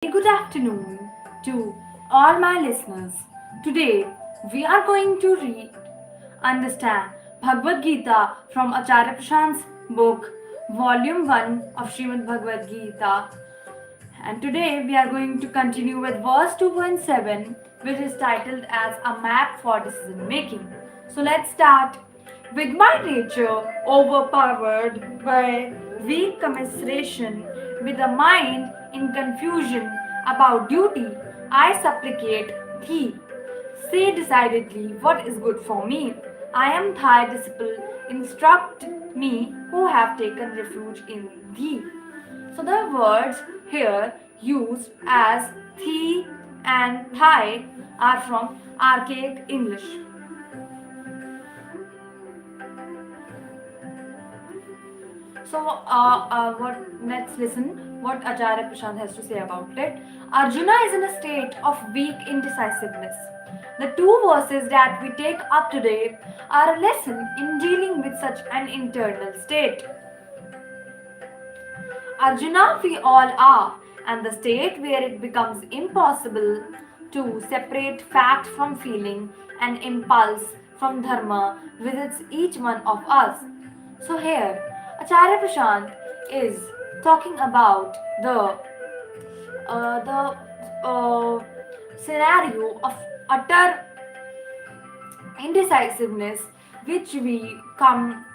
Good afternoon to all my listeners. Today we are going to understand Bhagavad Gita from Acharya Prashant's book, Volume 1 of Srimad Bhagavad Gita. And today we are going to continue with verse 2.7, which is titled as A Map for Decision Making. So let's start. With my nature overpowered by weak commiseration, with a mind in confusion about duty, I supplicate thee. Say decidedly what is good for me. I am thy disciple. Instruct me who have taken refuge in thee. So the words here used as thee and thigh are from archaic English. Let's listen what Acharya Prashant has to say about it. Arjuna is in a state of weak indecisiveness. The two verses that we take up today are a lesson in dealing with such an internal state. Arjuna, we all are, and the state where it becomes impossible to separate fact from feeling and impulse from dharma visits each one of us. So here, Acharya Prashant is talking about the scenario of utter indecisiveness which we come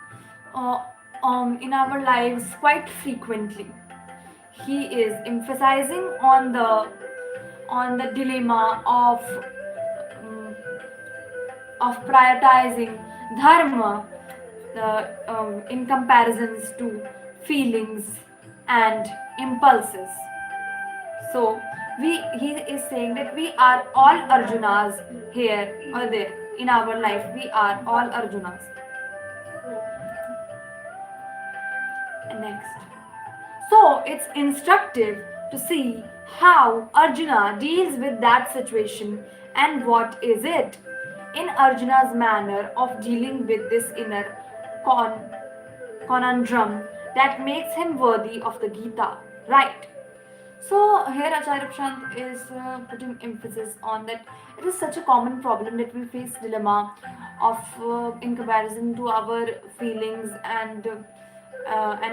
in our lives quite frequently. He is emphasizing on the dilemma of prioritizing dharma in comparisons to feelings and impulses. So he is saying that we are all Arjunas here or there in our life. We are all Arjunas. And next. So it's instructive to see how Arjuna deals with that situation and what is it in Arjuna's manner of dealing with this inner conundrum that makes him worthy of the Gita, right? So here Acharya Prashant is putting emphasis on that it is such a common problem that we face dilemma of in comparison to our feelings and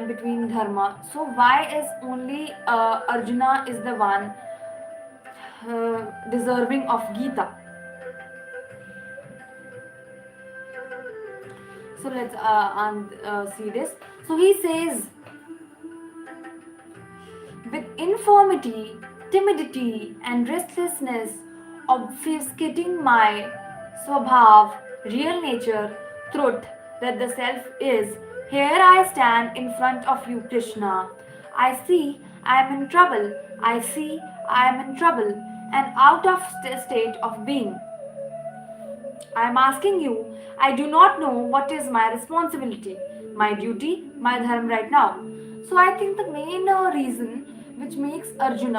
between dharma. So why is only Arjuna is the one deserving of Gita? So let's see this. So he says, with infirmity, timidity, and restlessness obfuscating my swabhav, real nature, truth that the self is, here I stand in front of you, Krishna. I see I am in trouble. I see I am in trouble and out of state of being. I am asking you, I do not know what is my responsibility, my duty, my dharma right now. So I think the main reason which makes Arjun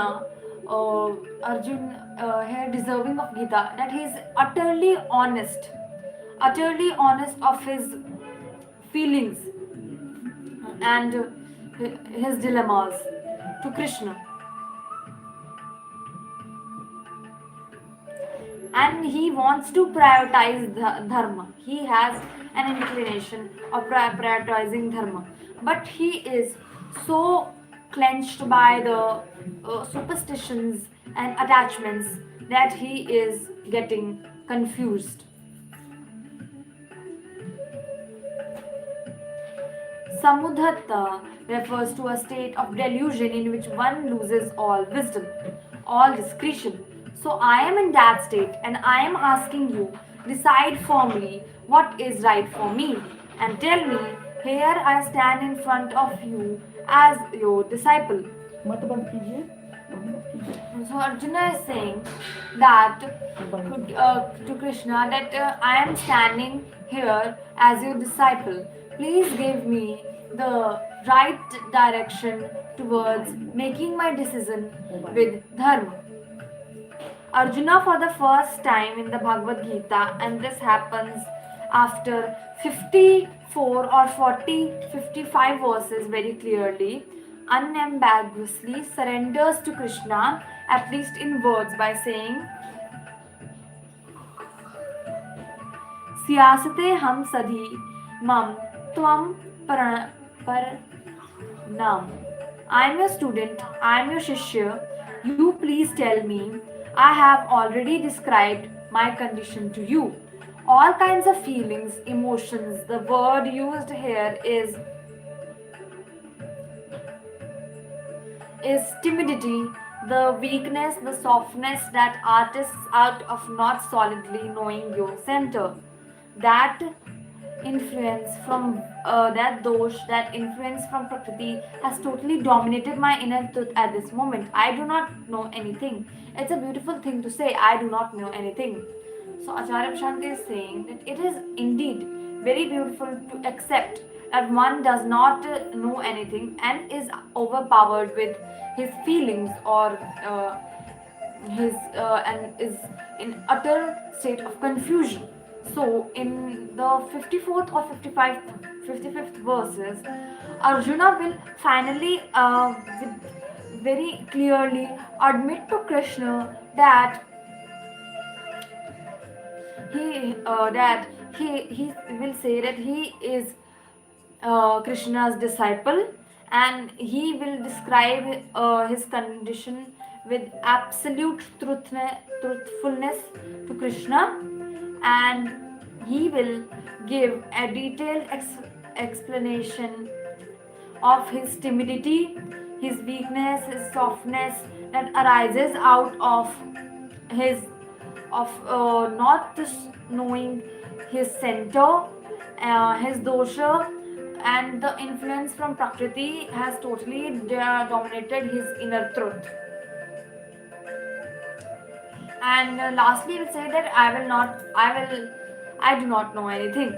here deserving of Gita, that he is utterly honest of his feelings and his dilemmas to Krishna. And he wants to prioritize dharma. He has an inclination of prioritizing dharma, but he is so clenched by the superstitions and attachments that he is getting confused. Samudhatta refers to a state of delusion in which one loses all wisdom, all discretion. So I am in that state and I am asking you, decide firmly what is right for me and tell me, here I stand in front of you as your disciple. So Arjuna is saying that to Krishna that I am standing here as your disciple. Please give me the right direction towards making my decision with dharma. Arjuna for the first time in the Bhagavad Gita, and this happens after 54 or 40, 55 verses very clearly, unambiguously surrenders to Krishna at least in words, by saying सियासते हम सधी मम त्वम Nam. I am your student, I am your Shishya. You please tell me. I have already described my condition to you. All kinds of feelings, emotions. The word used here is timidity, the weakness, the softness that artists out of not solidly knowing your center. That influence from that dosh, that influence from Prakriti has totally dominated my inner truth at this moment. I do not know anything. It's a beautiful thing to say, I do not know anything. So Acharya Prashant is saying that it is indeed very beautiful to accept that one does not know anything and is overpowered with his feelings or his and is in utter state of confusion. So, in the 54th or 55th verses, Arjuna will finally very clearly admit to Krishna that he will say that he is Krishna's disciple, and he will describe his condition with absolute truthfulness to Krishna, and he will give a detailed explanation of his timidity, his weakness, his softness that arises out of his not just knowing his center, his dosha, and the influence from Prakriti has totally dominated his inner truth. And lastly, we'll say that I do not know anything.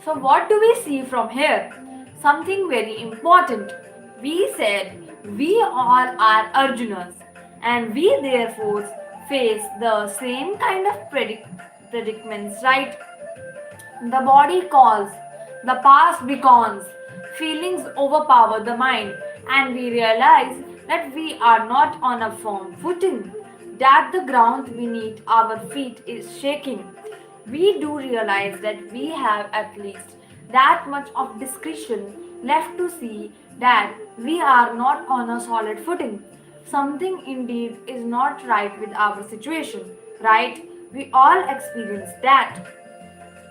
So what do we see from here? Something very important. We said we all are Arjunas, and we therefore face the same kind of predicaments, right? The body calls, the past beckons, feelings overpower the mind, and we realize that we are not on a firm footing, that the ground beneath our feet is shaking. We do realize that we have at least that much of discretion left to see that we are not on a solid footing. Something indeed is not right with our situation, right? We all experience that.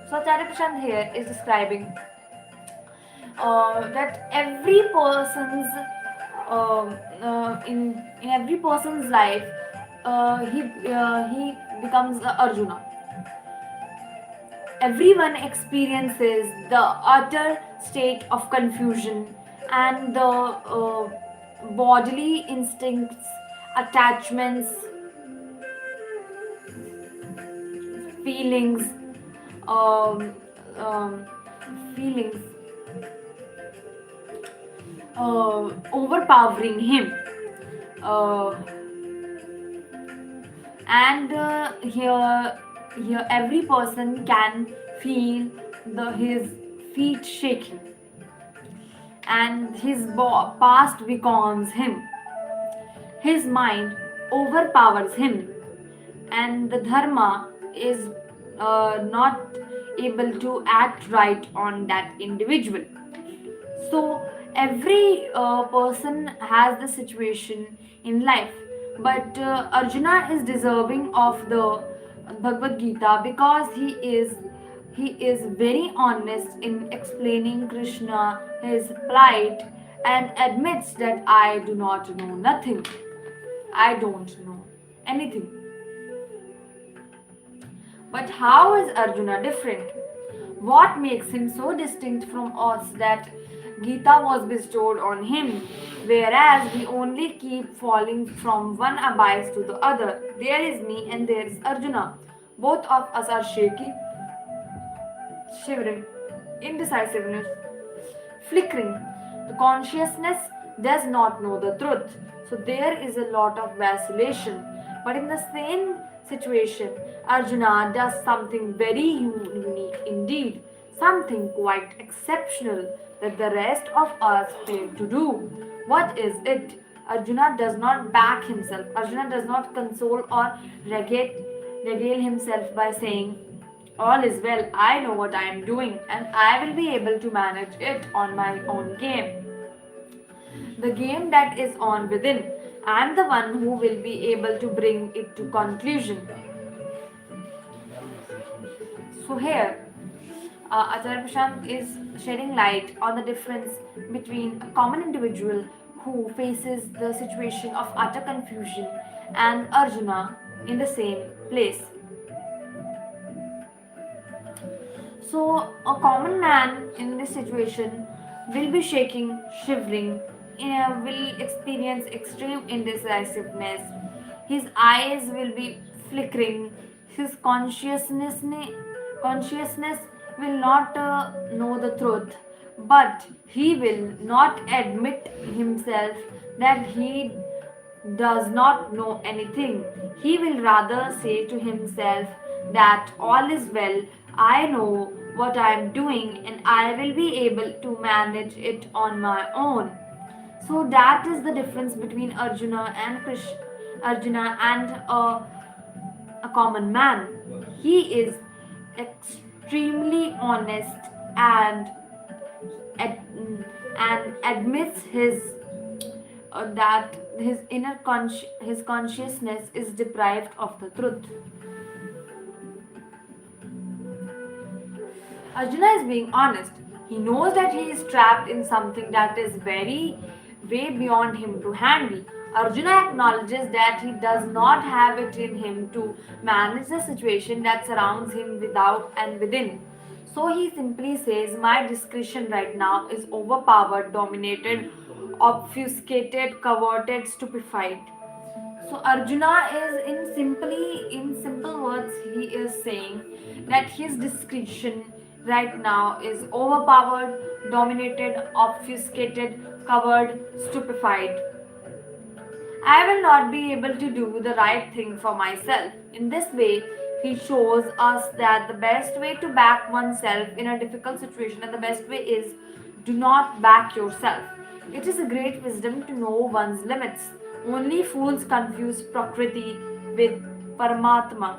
So Acharya Prashant here is describing that every person's in every person's life he becomes Arjuna. Everyone experiences the utter state of confusion and the bodily instincts, attachments, feelings, um, um, feelings overpowering him. Uh, and here every person can feel his feet shaking, and his past becomes him. His mind overpowers him, and the dharma is not able to act right on that individual. So every person has the situation in life, but Arjuna is deserving of the Bhagavad Gita because he is very honest in explaining Krishna his plight and admits that I do not know nothing. I don't know anything. But how is Arjuna different? What makes him so distinct from us that Gita was bestowed on him, whereas we only keep falling from one abyss to the other? There is me and there is Arjuna. Both of us are shaky, shivering, indecisiveness, flickering. The consciousness does not know the truth. So there is a lot of vacillation. But in the same situation, Arjuna does something very unique indeed, something quite exceptional that the rest of us fail to do. What is it? Arjuna does not back himself. Arjuna does not console or regale himself by saying, all is well, I know what I am doing, and I will be able to manage it on my own game. The game that is on within. I am the one who will be able to bring it to conclusion. So here, Acharya Prashant is shedding light on the difference between a common individual who faces the situation of utter confusion and Arjuna in the same place. So, a common man in this situation will be shaking, shivering, will experience extreme indecisiveness. His eyes will be flickering. His consciousness will not know the truth, but he will not admit himself that he does not know anything. He will rather say to himself that all is well, I know what I am doing and I will be able to manage it on my own. So that is the difference between Arjuna and a common man. He is extremely honest and and admits that his consciousness is deprived of the truth. Arjuna is being honest. He knows that he is trapped in something that is very way beyond him to handle. Arjuna acknowledges that he does not have it in him to manage the situation that surrounds him without and within. So he simply says, my discretion right now is overpowered, dominated, obfuscated, coveted, stupefied. So Arjuna is in simple words, he is saying that his discretion right now is overpowered, dominated, obfuscated, covered, stupefied. I will not be able to do the right thing for myself. In this way, he shows us that the best way to back oneself in a difficult situation and the best way is do not back yourself. It is a great wisdom to know one's limits. Only fools confuse Prakriti with Paramatman,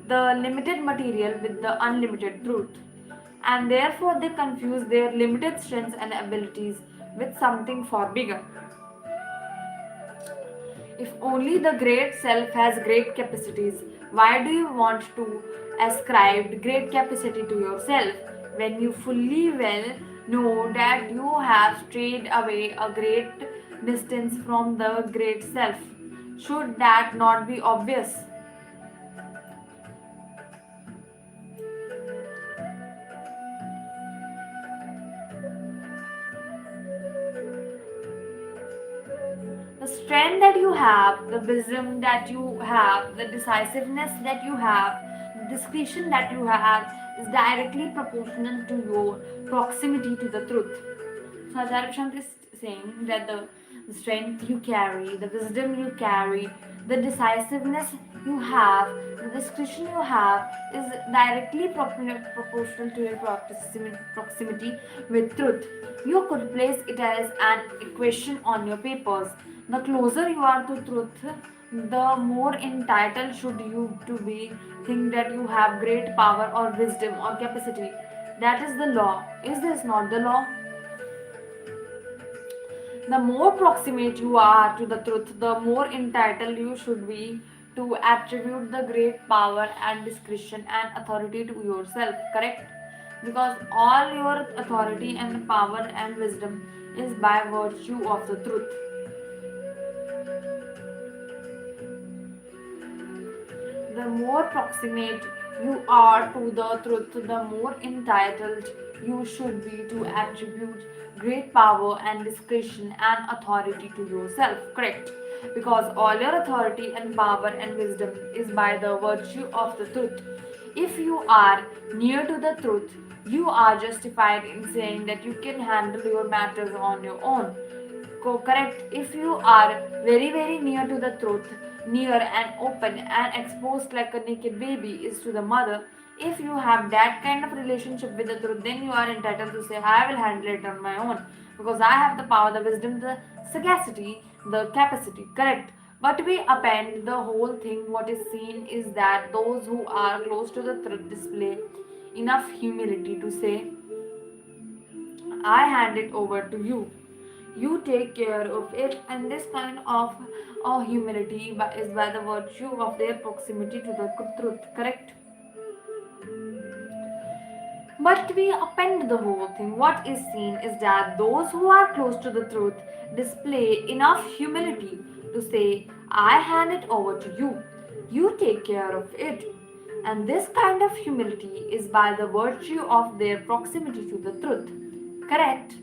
the limited material with the unlimited truth. And therefore they confuse their limited strengths and abilities with something far bigger. If only the great self has great capacities, why do you want to ascribe great capacity to yourself when you fully well know that you have strayed away a great distance from the great self? Should that not be obvious? The strength that you have, the wisdom that you have, the decisiveness that you have, the discretion that you have is directly proportional to your proximity to the truth. So Acharya Prashant is saying that the strength you carry, the wisdom you carry, the decisiveness you have, the discretion you have is directly proportional to your proximity with truth. You could place it as an equation on your papers. The closer you are to truth, the more entitled should you to be think that you have great power or wisdom or capacity. That is the law. Is this not the law? The more proximate you are to the truth, the more entitled you should be to attribute the great power and discretion and authority to yourself, correct? Because all your authority and power and wisdom is by virtue of the truth. The more proximate you are to the truth, the more entitled you should be to attribute great power and discretion and authority to yourself, correct? Because all your authority and power and wisdom is by the virtue of the truth. If you are near to the truth, you are justified in saying that you can handle your matters on your own. Correct? If you are very near to the truth, near and open and exposed like a naked baby is to the mother, if you have that kind of relationship with the truth, then you are entitled to say, I will handle it on my own. because I have the power, the wisdom, the sagacity, the capacity. Correct. But we append the whole thing. What is seen is that those who are close to the truth display enough humility to say, I hand it over to you. You take care of it, and this kind of humility is by the virtue of their proximity to the truth. Correct? But we append the whole thing. What is seen is that those who are close to the truth display enough humility to say, I hand it over to you. You take care of it. And this kind of humility is by the virtue of their proximity to the truth. Correct?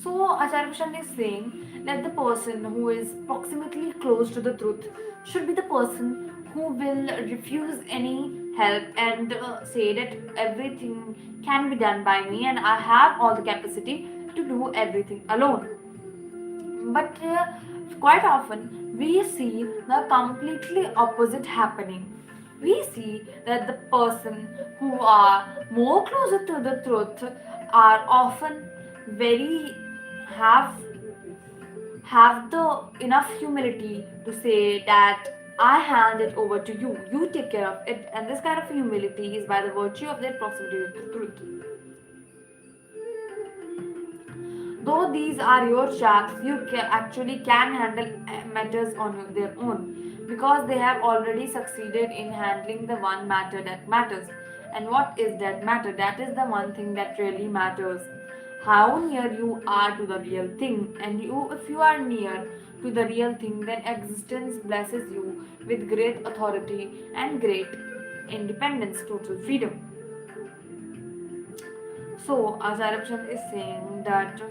So, Acharya Prashant is saying that the person who is proximately close to the truth should be the person who will refuse any help and say that everything can be done by me and I have all the capacity to do everything alone. But quite often we see the completely opposite happening. We see that the person who are more closer to the truth are often very have the enough humility to say that I hand it over to you. You take care of it. And this kind of humility is by the virtue of their proximity to the truth. Though these are your chaps, you actually can handle matters on their own because they have already succeeded in handling the one matter that matters. And what is that matter? That is the one thing that really matters. How near you are to the real thing, and if you are near to the real thing, then existence blesses you with great authority and great independence, total freedom. So, Acharya Prashant is saying that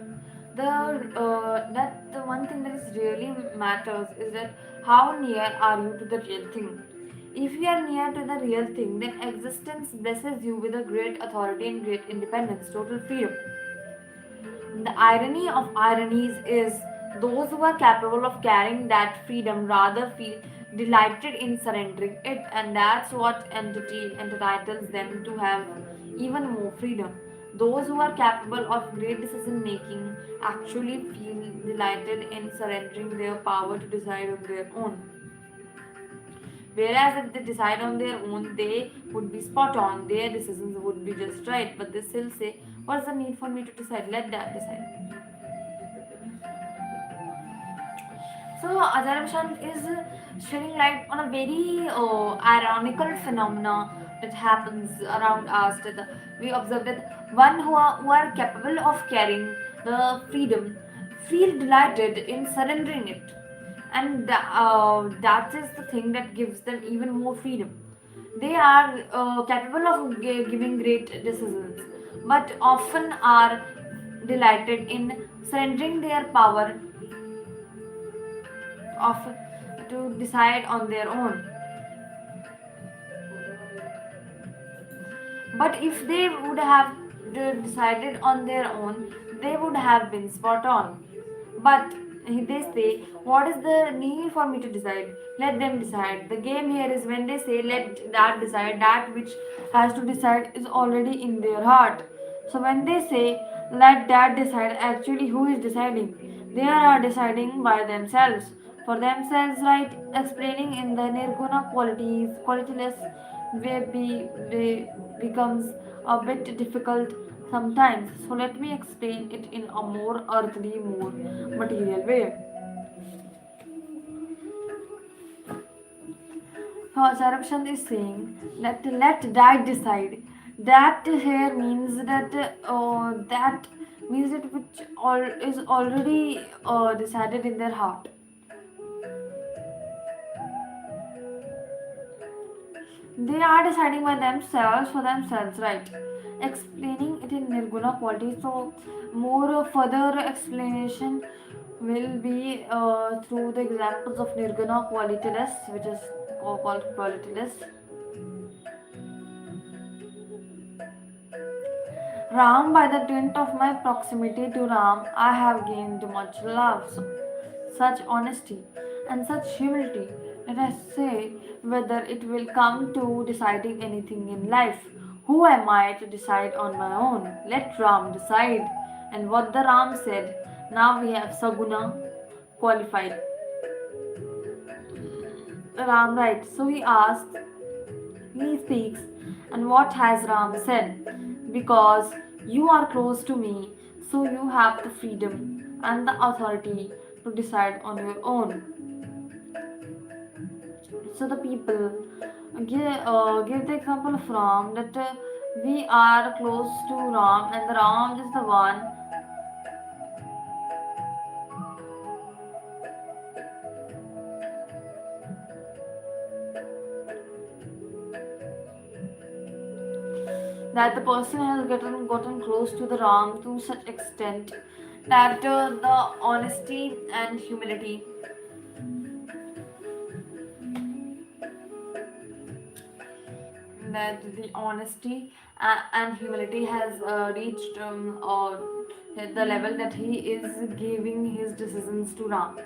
the one thing that is really matters is that how near are you to the real thing. If you are near to the real thing, then existence blesses you with a great authority and great independence, total freedom. The irony of ironies is those who are capable of carrying that freedom rather feel delighted in surrendering it, and that's what entity entitles them to have even more freedom. Those who are capable of great decision making actually feel delighted in surrendering their power to decide on their own. Whereas if they decide on their own, they would be spot on, their decisions would be just right, but they still say, what's the need for me to decide? Let that decide. So Acharya Prashant is shedding light on a very ironical phenomena that happens around us. That we observe that one who are capable of carrying the freedom feel delighted in surrendering it, and that is the thing that gives them even more freedom. They are capable of giving great decisions, but often are delighted in surrendering their power of to decide on their own. But if they would have decided on their own, they would have been spot on. But they say, what is the need for me to decide? Let them decide. The game here is when they say, let that decide, that which has to decide is already in their heart. So when they say, let that decide, actually, who is deciding? They are deciding by themselves. For themselves, right? Explaining in the nirguna qualities, qualityless way becomes a bit difficult sometimes. So let me explain it in a more earthly, more material way. So Sarabchand is saying that let that decide. That here means that that means it which all is already decided in their heart. They are deciding by themselves for themselves, right? Explaining it in Nirguna quality. So, more further explanation will be through the examples of Nirguna qualityless, which is called qualityless. Ram, by the dint of my proximity to Ram, I have gained much love, such honesty, and such humility that I say whether it will come to deciding anything in life. Who am I to decide on my own? Let Ram decide. and what the Ram said. Now we have Saguna qualified. Ram writes, so he speaks, and what has Ram said? Because you are close to me, so you have the freedom and the authority to decide on your own. So the people give the example of Ram that we are close to Ram, and the Ram is the one that the person has gotten close to the Ram to such extent that the honesty and humility that the honesty and humility has reached or the level that he is giving his decisions to Ram.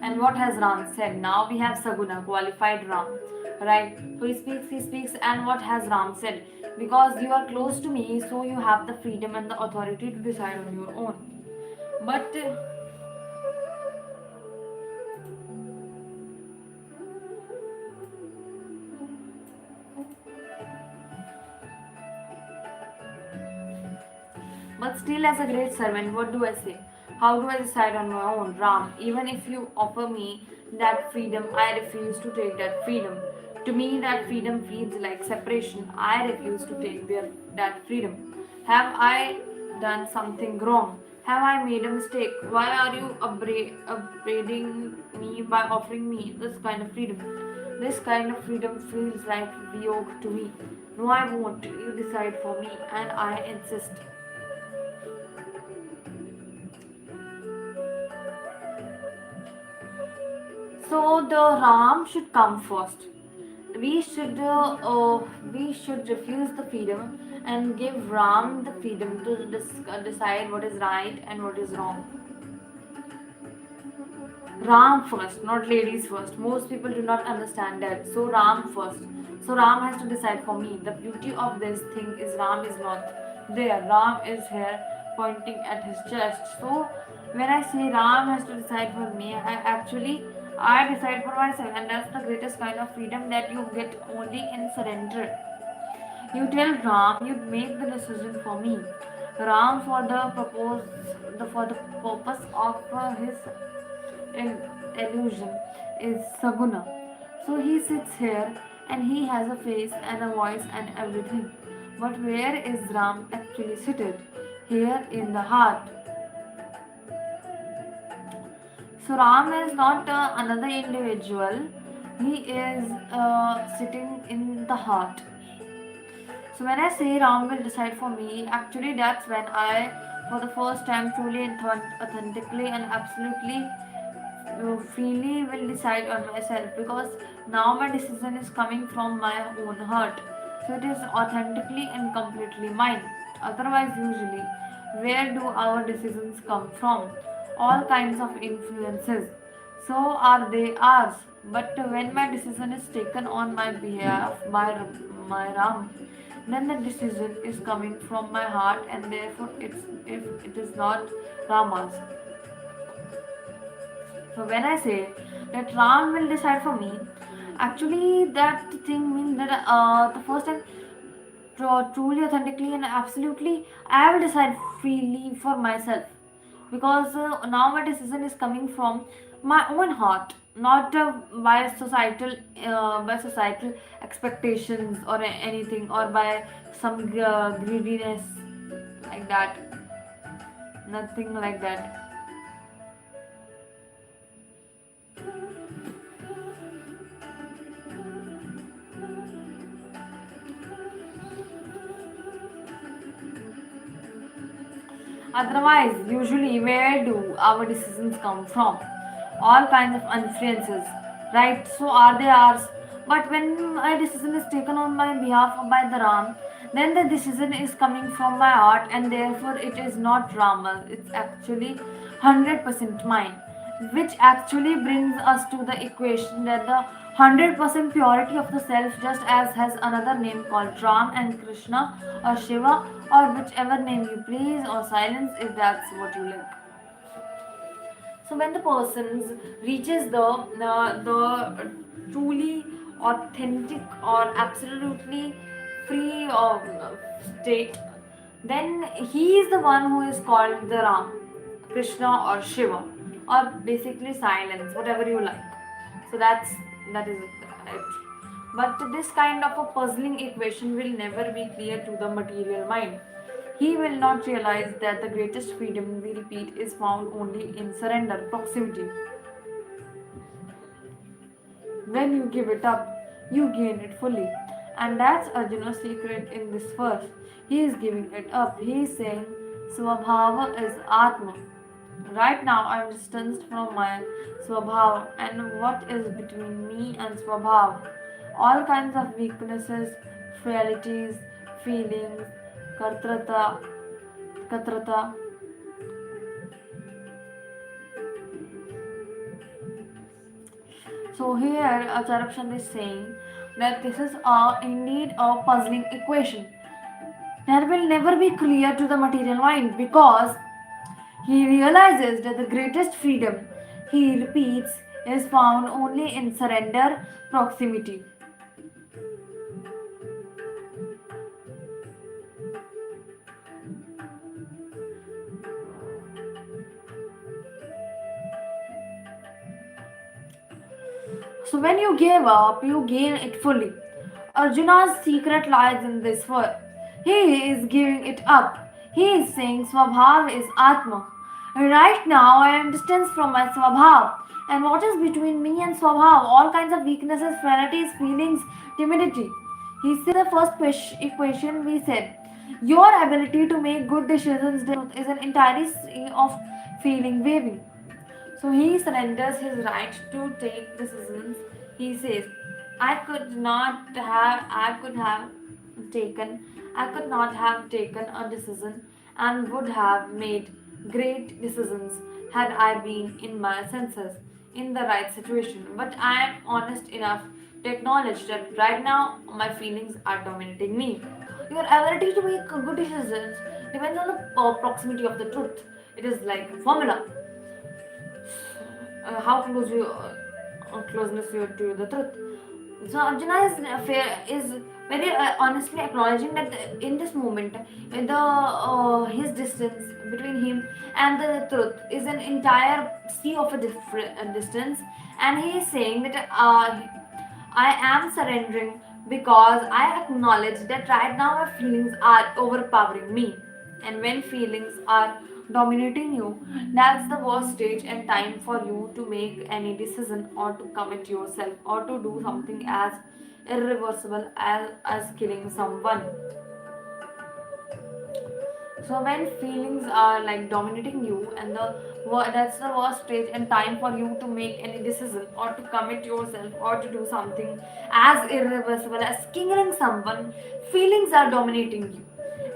And what has Ram said? Now we have Saguna, qualified Ram. Right? So he speaks, and what has Ram said? Because you are close to me, so you have the freedom and the authority to decide on your own. But But still, as a great servant, what do I say? How do I decide on my own? Ram, even if you offer me that freedom, I refuse to take that freedom. To me, that freedom feels like separation. I refuse to take that freedom. Have I done something wrong? Have I made a mistake? Why are you upbraiding me by offering me this kind of freedom? This kind of freedom feels like yoke to me. No, I won't. You decide for me, and I insist. So the Ram should come first. We should we should refuse the freedom and give Ram the freedom to decide what is right and what is wrong. Ram first, not ladies first. Most people do not understand that. So Ram first. So Ram has to decide for me. The beauty of this thing is Ram is not there. Ram is here pointing at his chest. So when I say Ram has to decide for me, I decide for myself, and that's the greatest kind of freedom that you get only in surrender. You tell Ram, you make the decision for me. Ram for the purpose of his illusion is Saguna. So he sits here and he has a face and a voice and everything. But where is Ram actually seated? Here in the heart. So Ram is not another individual. He is sitting in the heart. So when I say Ram will decide for me, actually that's when I, for the first time, truly and authentically and absolutely freely will decide on myself, because now my decision is coming from my own heart. So it is authentically and completely mine. Otherwise, usually, where do our decisions come from? All kinds of influences. So are they ours? But when my decision is taken on my behalf by my Ram, then the decision is coming from my heart, and therefore if it is not Rama's. So when I say that Ram will decide for me, actually that thing means that the first time, truly, authentically, and absolutely, I will decide freely for myself, because now my decision is coming from my own heart, not by societal expectations or anything, or by some greediness like that. Nothing like that. Otherwise, usually, where do our decisions come from? All kinds of influences, right? So, are they ours? But when a decision is taken on my behalf or by the Ram, then the decision is coming from my heart, and therefore it is not Rama. It's actually 100% mine, which actually brings us to the equation that the 100% purity of the self, just as has another name called Ram and Krishna or Shiva or whichever name you please, or silence if that's what you like. So when the person reaches the truly authentic or absolutely free of state, then he is the one who is called the Ram, Krishna or Shiva, or basically silence, whatever you like. So that is it. But this kind of a puzzling equation will never be clear to the material mind. He will not realize that the greatest freedom, we repeat, is found only in surrender, proximity. When you give it up, you gain it fully. And that's Arjuna's secret in this verse. He is giving it up. He is saying, Swabhava is Atma. Right now I am distanced from my Swabhava, and what is between me and Swabhava? All kinds of weaknesses, frailties, feelings, katrata. So here Acharya Prashant is saying that this is indeed a puzzling equation that will never be clear to the material mind, because he realizes that the greatest freedom, he repeats, is found only in surrender, proximity. So when you give up, you gain it fully. Arjuna's secret lies in this word. He is giving it up. He is saying Swabhav is Atma. Right now I am distanced from my Swabhav. And what is between me and Swabhav? All kinds of weaknesses, frailties, feelings, timidity. He said the first equation we said. Your ability to make good decisions is an entirety of feeling waving. So he surrenders his right to take decisions. He says, taken, I could not have taken a decision and would have made great decisions had I been in my senses, in the right situation. But I am honest enough to acknowledge that right now my feelings are dominating me. Your ability to make good decisions depends on the proximity of the truth. It is like a formula. How closeness you to the truth. So Arjuna is very honestly acknowledging that in this moment, his distance between him and the truth is an entire sea of a different distance, and he is saying that I am surrendering because I acknowledge that right now my feelings are overpowering me, and when feelings are dominating you, that's the worst stage and time for you to make any decision or to commit yourself or to do something as irreversible as killing someone. So when feelings are like dominating you, and that's the worst stage and time for you to make any decision or to commit yourself or to do something as irreversible as killing someone. Feelings are dominating you.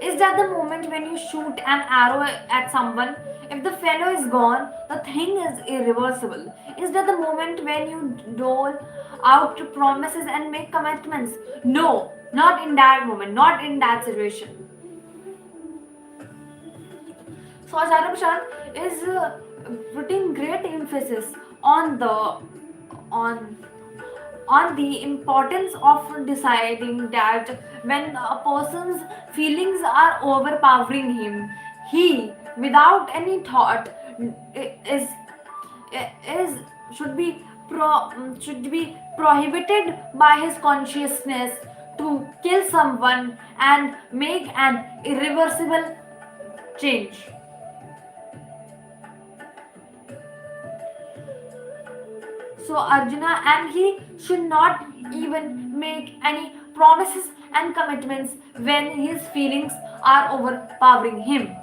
Is that the moment when you shoot an arrow at someone? If the fellow is gone, the thing is irreversible. Is that the moment when you dole out promises and make commitments? No, not in that moment, not in that situation. So Acharya Prashant is putting great emphasis on on the importance of deciding that when a person's feelings are overpowering him, he, without any thought, is is should be prohibited by his consciousness to kill someone and make an irreversible change. So Arjuna, and he should not even make any promises and commitments when his feelings are overpowering him.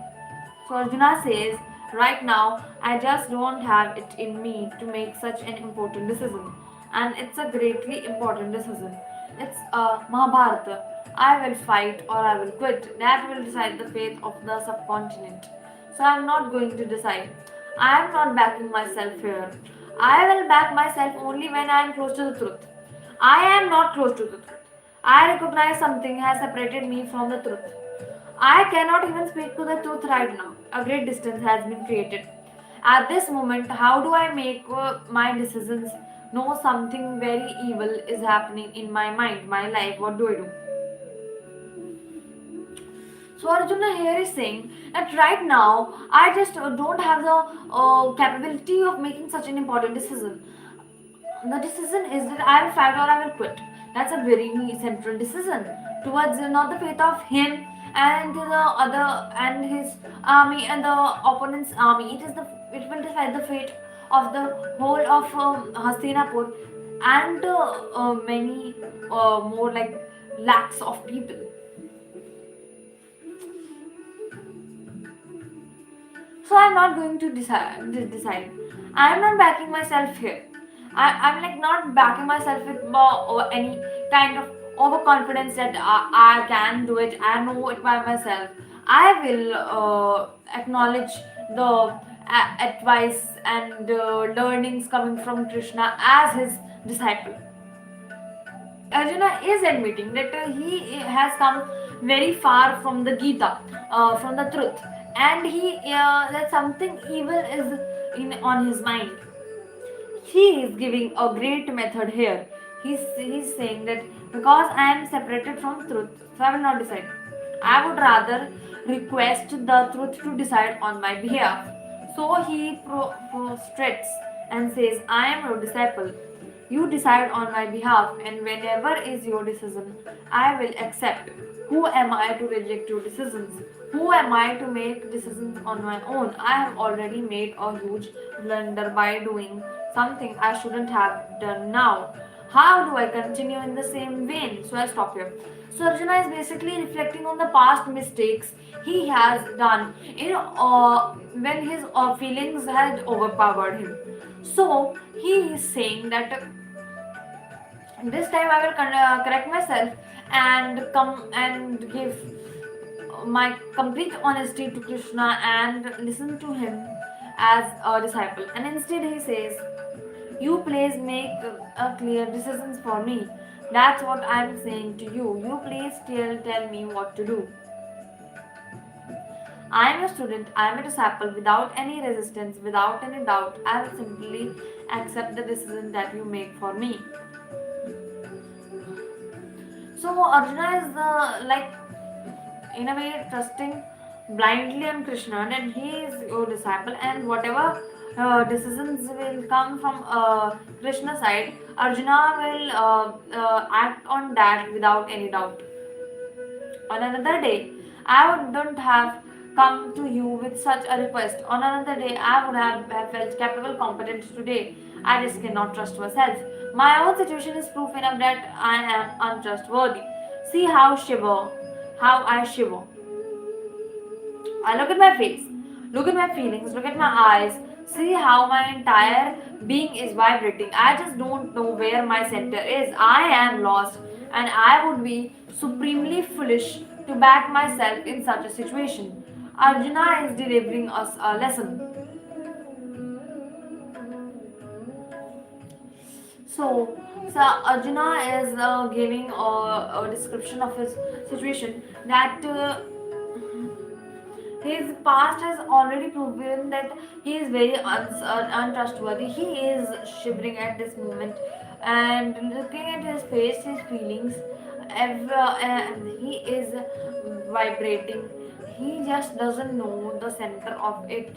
So Arjuna says, right now I just don't have it in me to make such an important decision, and it's a greatly important decision. It's a Mahabharata. I will fight or I will quit. That will decide the fate of the subcontinent. So I'm not going to decide. I am not backing myself here. I will back myself only when I am close to the truth. I am not close to the truth. I recognize something has separated me from the truth. I cannot even speak to the truth right now. A great distance has been created. At this moment, how do I make my decisions? Know something very evil is happening in my mind, my life. What do I do? So Arjuna here is saying that right now I just don't have the capability of making such an important decision. The decision is that I will fight or I will quit. That's a very central decision towards not the fate of him and the other and his army and the opponent's army. It will decide the fate of the whole of Hastinapur and many more like lakhs of people. So I'm not going to decide. I'm not backing myself here. I'm like not backing myself with or any kind of overconfidence that I can do it. I know it by myself. I will acknowledge the advice and learnings coming from Krishna as his disciple. Arjuna is admitting that he has come very far from the Gita, from the truth, and that something evil is on his mind. He is giving a great method here. He's saying that because I am separated from truth, so I will not decide. I would rather request the truth to decide on my behalf. So he prostrates and says, I am your disciple. You decide on my behalf, and whenever is your decision, I will accept. Who am I to reject your decisions? Who am I to make decisions on my own? I have already made a huge blunder by doing something I shouldn't have done now. How do I continue in the same vein? So I stop here. So Arjuna is basically reflecting on the past mistakes he has done, when his feelings had overpowered him. So he is saying that this time I will correct myself and come and give my complete honesty to Krishna and listen to him as a disciple. And instead he says, you please make clear decisions for me. That's what I'm saying to you. You please tell me what to do. I am a student, I am a disciple without any resistance, without any doubt. I will simply accept the decision that you make for me. So Arjuna is like in a way trusting blindly on Krishna and he is your disciple, and whatever decisions will come from Krishna's side, Arjuna will act on that without any doubt. On another day, I wouldn't have come to you with such a request. On another day, I would have felt capable, competent. Today, I just cannot trust myself. My own situation is proof enough that I am untrustworthy. See how I shiver. I look at my face, look at my feelings, look at my eyes, see how my entire being is vibrating. I just don't know where my center is. I am lost, and I would be supremely foolish to back myself in such a situation. Arjuna is delivering us a lesson. So Arjuna is giving a description of his situation that his past has already proven that he is very untrustworthy. He is shivering at this moment and looking at his face, his feelings, and he is vibrating. He just doesn't know the center of it.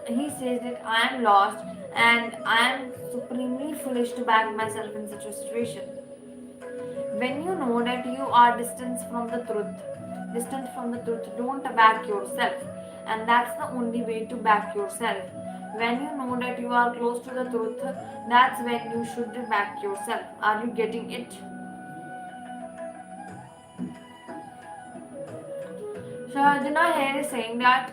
He says that I am lost and I am supremely foolish to back myself in such a situation. When you know that you are distant from the truth, don't back yourself. And that's the only way to back yourself. When you know that you are close to the truth, that's when you should back yourself. Are you getting it? So Arjuna here is saying that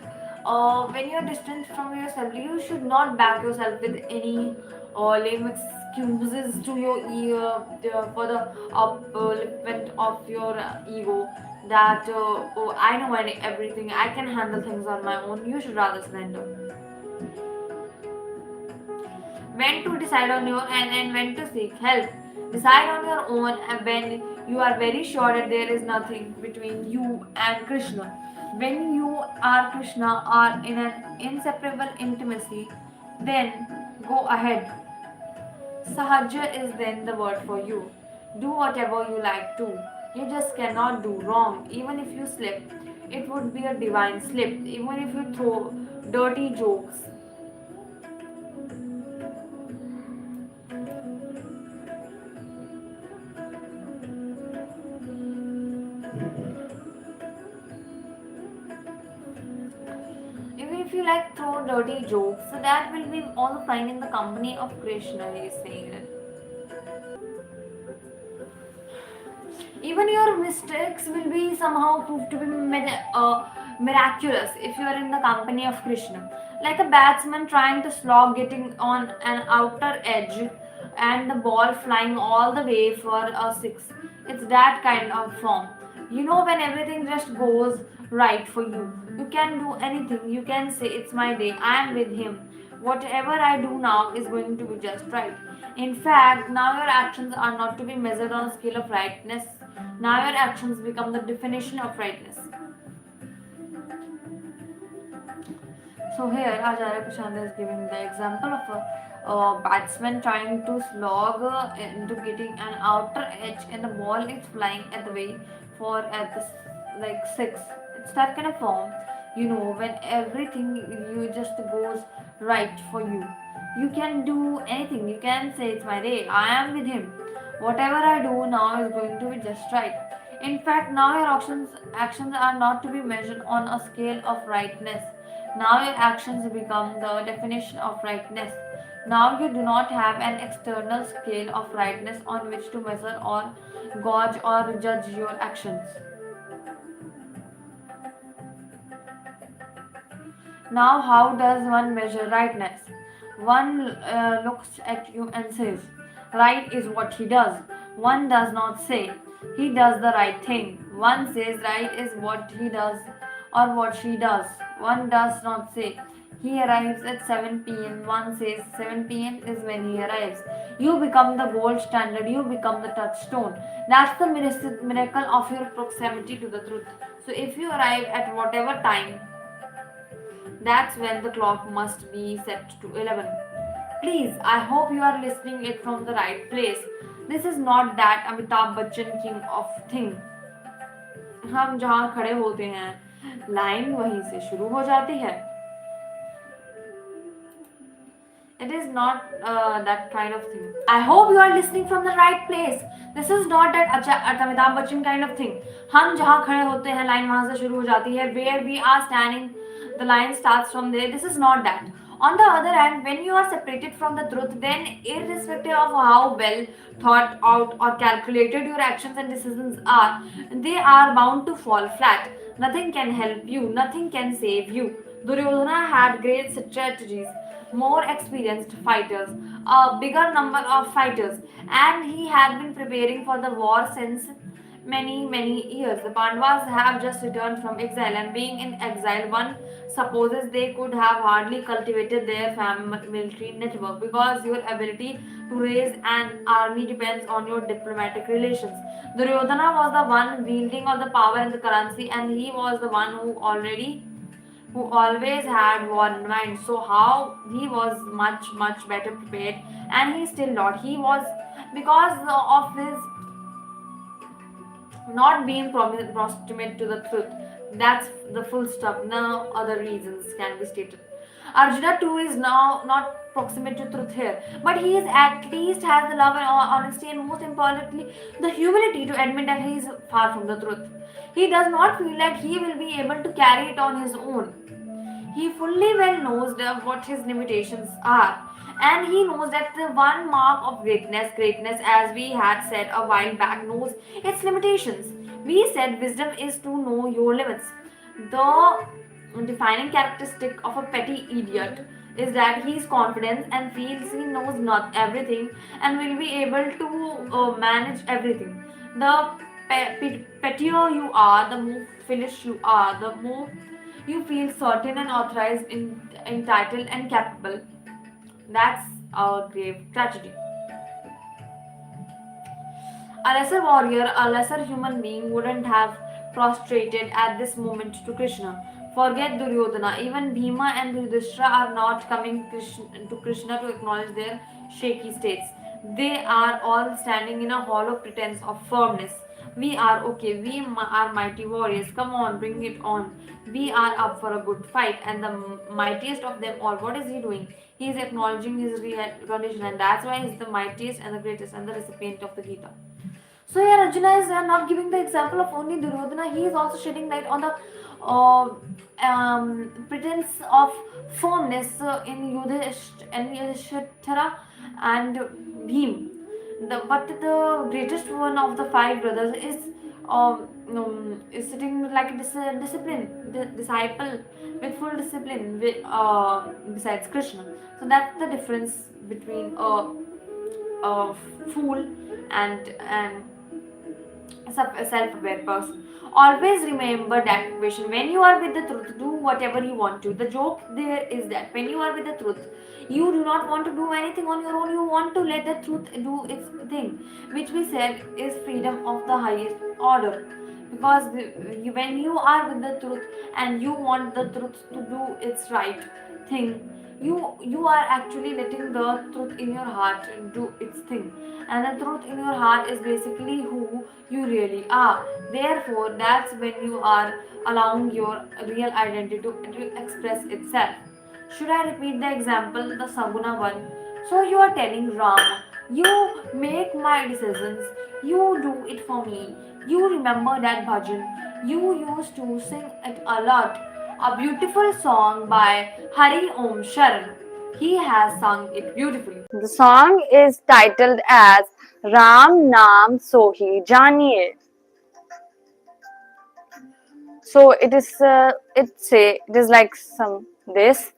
when you are distant from yourself, you should not back yourself with any lame excuses to your for the upliftment of your ego. That oh, I know everything. I can handle things on my own. You should rather surrender. When to decide on your and when to seek help. Decide on your own when you are very sure that there is nothing between you and Krishna. When you are Krishna are in an inseparable intimacy, then go ahead. Sahaja is then the word for you. Do whatever you like to. You just cannot do wrong. Even if you slip, it would be a divine slip. Even if you throw dirty jokes, even if you like throw dirty jokes, so that will be all fine in the company of Krishna, he is saying that. Even your mistakes will be somehow proved to be miraculous if you are in the company of Krishna. Like a batsman trying to slog, getting on an outer edge, and the ball flying all the way for a six. It's that kind of form. You know, when everything just goes right for you, you can do anything. You can say, "It's my day, I am with him. Whatever I do now is going to be just right." In fact, now your actions are not to be measured on a scale of rightness. Now your actions become the definition of rightness. So here Acharya Prashant is giving the example of a batsman trying to slog into getting an outer edge and the ball is flying at the way for at the like six. It's that kind of form. You know, when everything you just goes right for you. You can do anything. You can say, "It's my day. I am with him. Whatever I do now is going to be just right." In fact, now your actions are not to be measured on a scale of rightness. Now your actions become the definition of rightness. Now you do not have an external scale of rightness on which to measure or gauge or judge your actions. Now, how does one measure rightness? One looks at you and says, "Right is what he does." One does not say, "He does the right thing." One says, "Right is what he does or what she does." One does not say, "He arrives at 7 p.m." One says, "7 p.m. is when he arrives." You become the gold standard, you become the touchstone. That's the miracle of your proximity to the truth. So, if you arrive at whatever time, that's when the clock must be set to 11. Please, I hope you are listening it from the right place. This is not that Amitabh Bachchan king of thing. हम जहाँ खड़े होते हैं line वहीं से शुरू हो जाती है. It is not that kind of thing. I hope you are listening from the right place. This is not that Amitabh Bachchan kind of thing. हम जहाँ खड़े होते हैं लाइन वहाँ से शुरू हो जाती है. Where we are standing, the line starts from there. This is not that. On the other hand, when you are separated from the truth, then irrespective of how well thought out or calculated your actions and decisions are, they are bound to fall flat. Nothing can help you, nothing can save you. Duryodhana had great strategies, more experienced fighters, a bigger number of fighters, and he had been preparing for the war since many years. The Pandavas have just returned from exile, and being in exile, one supposes they could have hardly cultivated their military network because your ability to raise an army depends on your diplomatic relations. Duryodhana was the one wielding all the power and the currency, and he was the one who always had war in mind. So how he was much better prepared, and he still not. He was because of his not being proximate to the truth. That's the full stop. No other reasons can be stated. Arjuna too is now not proximate to truth here, but he is at least has the love and honesty and most importantly the humility to admit that he is far from the truth. He does not feel that he will be able to carry it on his own. He fully well knows what his limitations are, and he knows that the one mark of greatness, as we had said a while back, knows its limitations. We said wisdom is to know your limits. The defining characteristic of a petty idiot is that he is confident and feels he knows not everything and will be able to manage everything. The pettier you are, the more foolish you are, the more you feel certain and authorized, entitled, and capable. That's a grave tragedy. A lesser warrior, a lesser human being wouldn't have prostrated at this moment to Krishna. Forget Duryodhana. Even Bhima and Yudhishthira are not coming to Krishna to acknowledge their shaky states. They are all standing in a hollow pretense of firmness. We are okay. We are mighty warriors. Come on, bring it on. We are up for a good fight. And the mightiest of them all, what is he doing? He is acknowledging his religion, and that's why he's the mightiest and the greatest and the recipient of the Gita. So here Arjuna is not giving the example of only Duryodhana. He is also shedding light on the pretense of firmness in Yudhishthira and Bhim. But the greatest one of the five brothers is sitting like a disciple with full discipline besides Krishna. So that's the difference between a fool and a self-aware person. Always remember that equation. When you are with the truth, do whatever you want to. The joke there is that when you are with the truth, you do not want to do anything on your own. You want to let the truth do its thing, which we said is freedom of the highest order. Because when you are with the truth and you want the truth to do its right thing, you are actually letting the truth in your heart do its thing, and the truth in your heart is basically who you really are. Therefore, that's when you are allowing your real identity to express itself. Should I repeat the example, the Saguna one? So you are telling Ram, you make my decisions, you do it for me, you remember that bhajan, you used to sing it a lot. A beautiful song by Hari Om Sharan. He has sung it beautifully. The song is titled as Ram Naam Sohi Janiye. So it is like some this.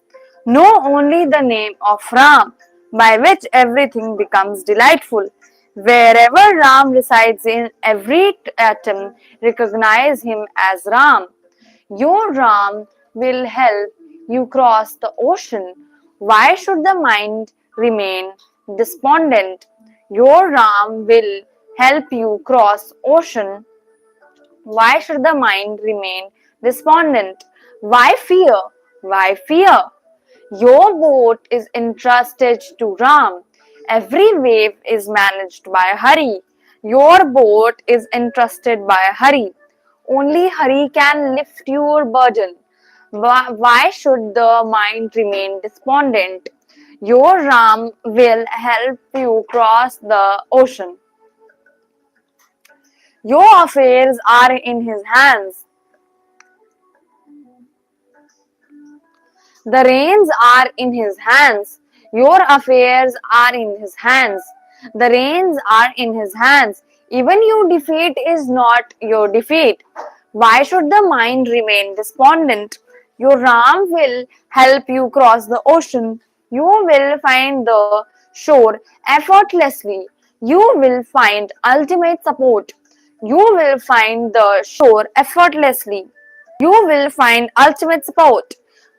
Know only the name of Ram, by which everything becomes delightful. Wherever Ram resides in every atom, recognize him as Ram. Your Ram will help you cross the ocean. Why should the mind remain despondent? Your Ram will help you cross ocean. Why should the mind remain despondent? Why fear? Why fear? Your boat is entrusted to Ram. Every wave is managed by Hari. Your boat is entrusted by Hari. Only Hari can lift your burden. Why should the mind remain despondent? Your Ram will help you cross the ocean. Your affairs are in his hands. The reins are in his hands. Your affairs are in his hands. The reins are in his hands. Even your defeat is not your defeat. Why should the mind remain despondent? Your Ram will help you cross the ocean. You will find the shore effortlessly. You will find ultimate support. You will find the shore effortlessly. You will find ultimate support.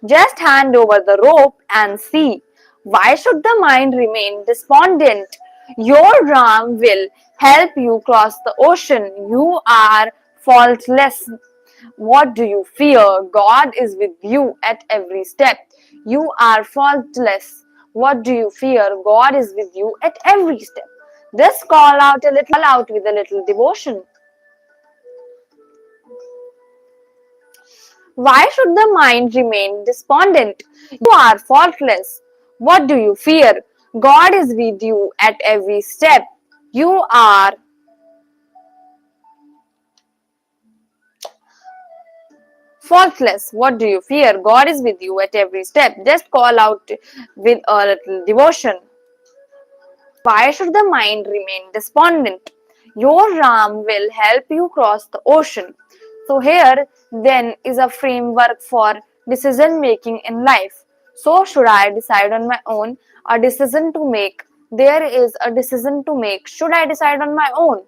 Just hand over the rope and see. Why should the mind remain despondent? Your Ram will help you cross the ocean. You are faultless. What do you fear? God is with you at every step. You are faultless. What do you fear? God is with you at every step. Just call out with a little devotion. Why should the mind remain despondent? You are faultless. What do you fear? God is with you at every step. You are faultless. What do you fear? God is with you at every step. Just call out with a little devotion. Why should the mind remain despondent? Your Ram will help you cross the ocean. So here then is a framework for decision making in life. So should I decide on my own? A decision to make. There is a decision to make. Should I decide on my own?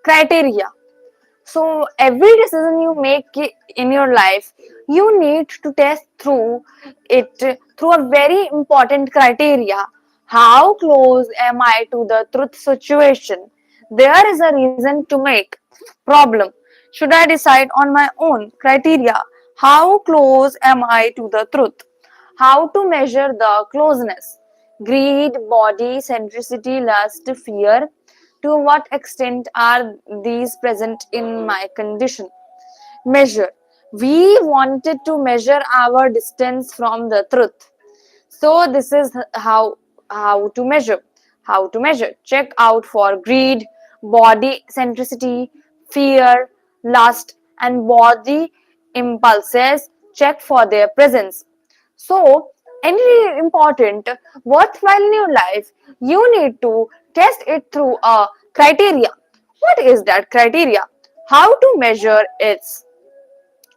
Criteria. So every decision you make in your life, you need to test through it through a very important criteria. How close am I to the truth situation? There is a reason to make. Problem. Should I decide on my own? Criteria. How close am I to the truth? How to measure the closeness? Greed, body, centricity, lust, fear. To what extent are these present in my condition? Measure. We wanted to measure our distance from the truth. So this is how to measure. Check out for greed, body centricity, fear, lust, and body impulses. Check for their presence. So any important worthwhile in your life, you need to test it through a criteria. What is that criteria? How to measure its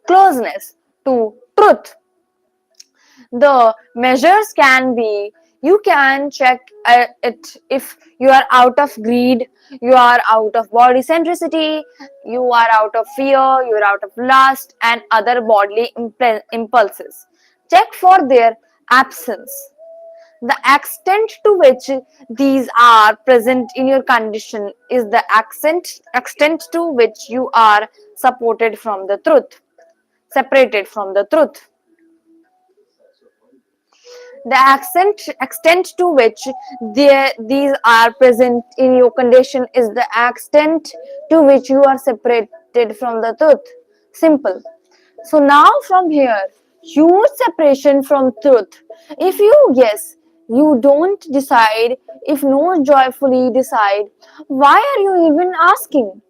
closeness to truth? The measures can be, you can check it if you are out of greed, you are out of body centricity, you are out of fear, you are out of lust and other bodily impulses. Check for their absence. The extent to which these are present in your condition is the extent to which you are separated from the truth. The extent to which these are present in your condition is the extent to which you are separated from the truth. Simple. So now from here, huge separation from truth. If you guess, you don't decide, if no joyfully decide, why are you even asking?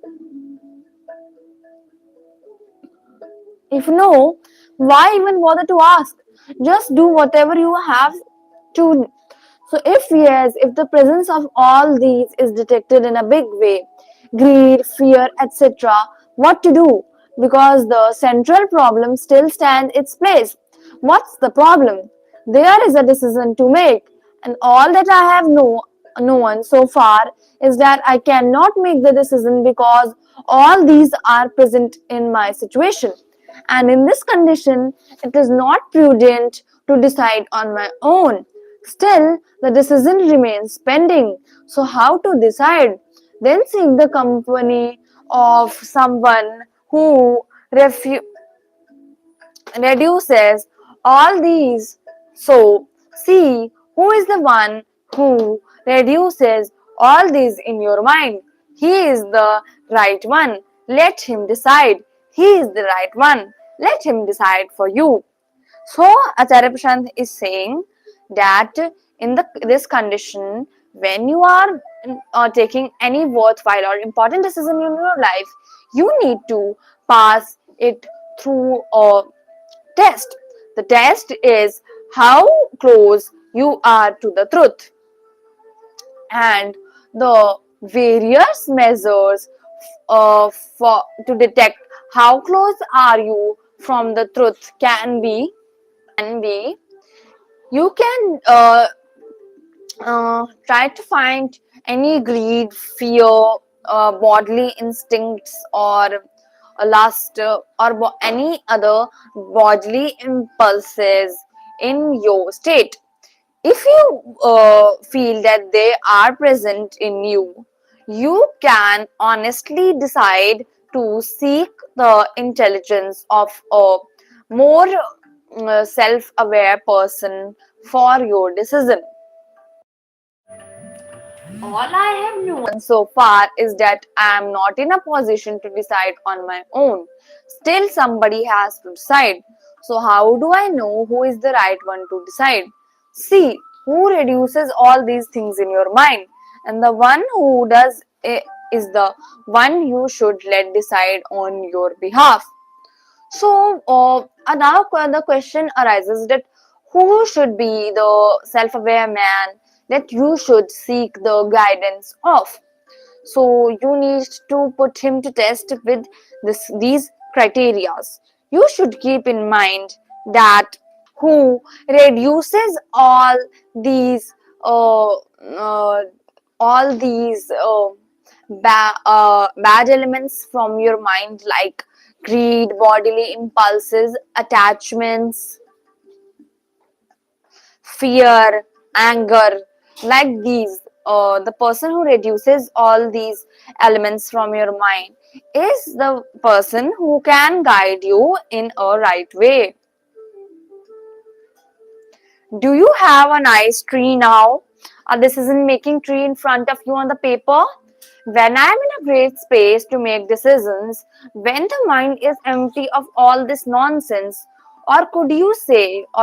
If no, why even bother to ask? Just do whatever you have to. So, if yes, if the presence of all these is detected in a big way, greed, fear, etc., what to do? Because the central problem still stands its place. What's the problem? There is a decision to make, and all that I have known so far is that I cannot make the decision because all these are present in my situation. And in this condition, it is not prudent to decide on my own. Still, the decision remains pending. So, how to decide? Then seek the company of someone who reduces all these. So, see who is the one who reduces all these in your mind. He is the right one. Let him decide. He is the right one. Let him decide for you. So, Acharya Prashant is saying that in this condition, when you are taking any worthwhile or important decision in your life, you need to pass it through a test. The test is how close you are to the truth, and the various measures to detect how close are you from the truth can be you can try to find any greed, fear, bodily instincts, or lust, or any other bodily impulses in your state. If you feel that they are present in you, you can honestly decide to seek the intelligence of a more self aware person for your decision. All I have known So far is that I am not in a position to decide on my own. Still, somebody has to decide. So, how do I know who is the right one to decide? See who reduces all these things in your mind, and the one who does it is the one you should let decide on your behalf. So, now the question arises that who should be the self aware man that you should seek the guidance of? So, you need to put him to test with these criterias. You should keep in mind that who reduces these uh, uh, all these bad elements from your mind, like greed, bodily impulses, attachments, fear, anger. Like these, the person who reduces all these elements from your mind is the person who can guide you in a right way. Do you have a nice tree now? A decision making tree in front of you on the paper? When I am in a great space to make decisions, when the mind is empty of all this nonsense, or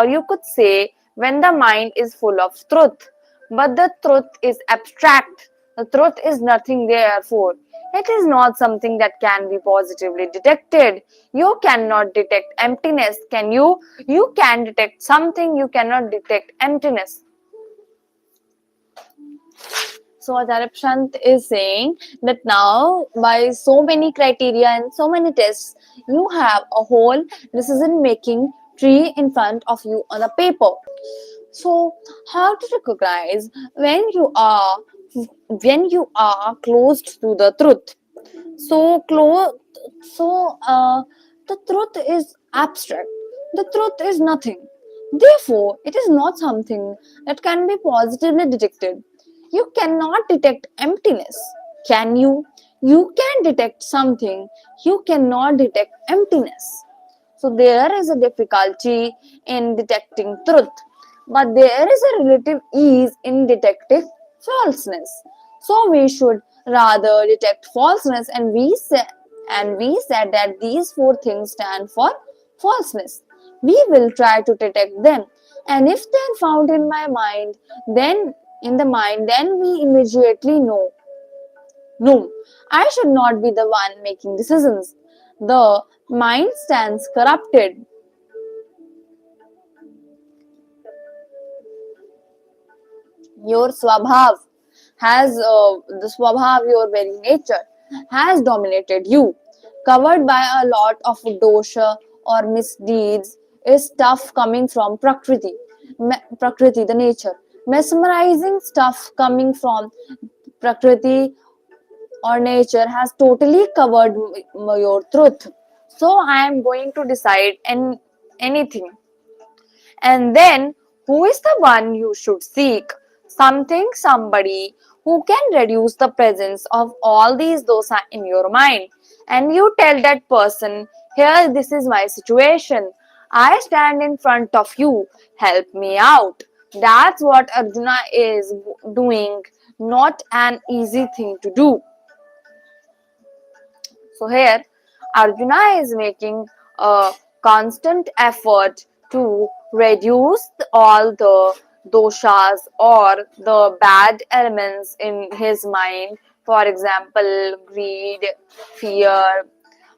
you could say, when the mind is full of truth, but the truth is abstract, the truth is nothing therefore. It is not something that can be positively detected. You cannot detect emptiness, can you? You can detect something, you cannot detect emptiness. So Acharya Prashant is saying that now by so many criteria and so many tests, you have a whole decision making tree in front of you on the paper. So how to recognize when you are closed to the truth? So close. So the truth is abstract. The truth is nothing. Therefore, it is not something that can be positively detected. You cannot detect emptiness. Can you? You can detect something. You cannot detect emptiness. So there is a difficulty in detecting truth, but there is a relative ease in detecting falseness. So we should rather detect falseness, and we said that these four things stand for falseness. We will try to detect them, and if they are found in my mind, then in the mind, then we immediately know. No, I should not be the one making decisions. The mind stands corrupted. Your swabhav the swabhav, your very nature, has dominated you. Covered by a lot of dosha or misdeeds is stuff coming from Prakriti, the nature. Mesmerizing stuff coming from Prakriti or nature has totally covered your truth. So I am going to decide anything. And then, who is the one you should seek? Somebody who can reduce the presence of all these dosa in your mind. And you tell that person, here, this is my situation. I stand in front of you. Help me out. That's what Arjuna is doing, not an easy thing to do. So here Arjuna is making a constant effort to reduce all the doshas or the bad elements in his mind. For example, greed, fear,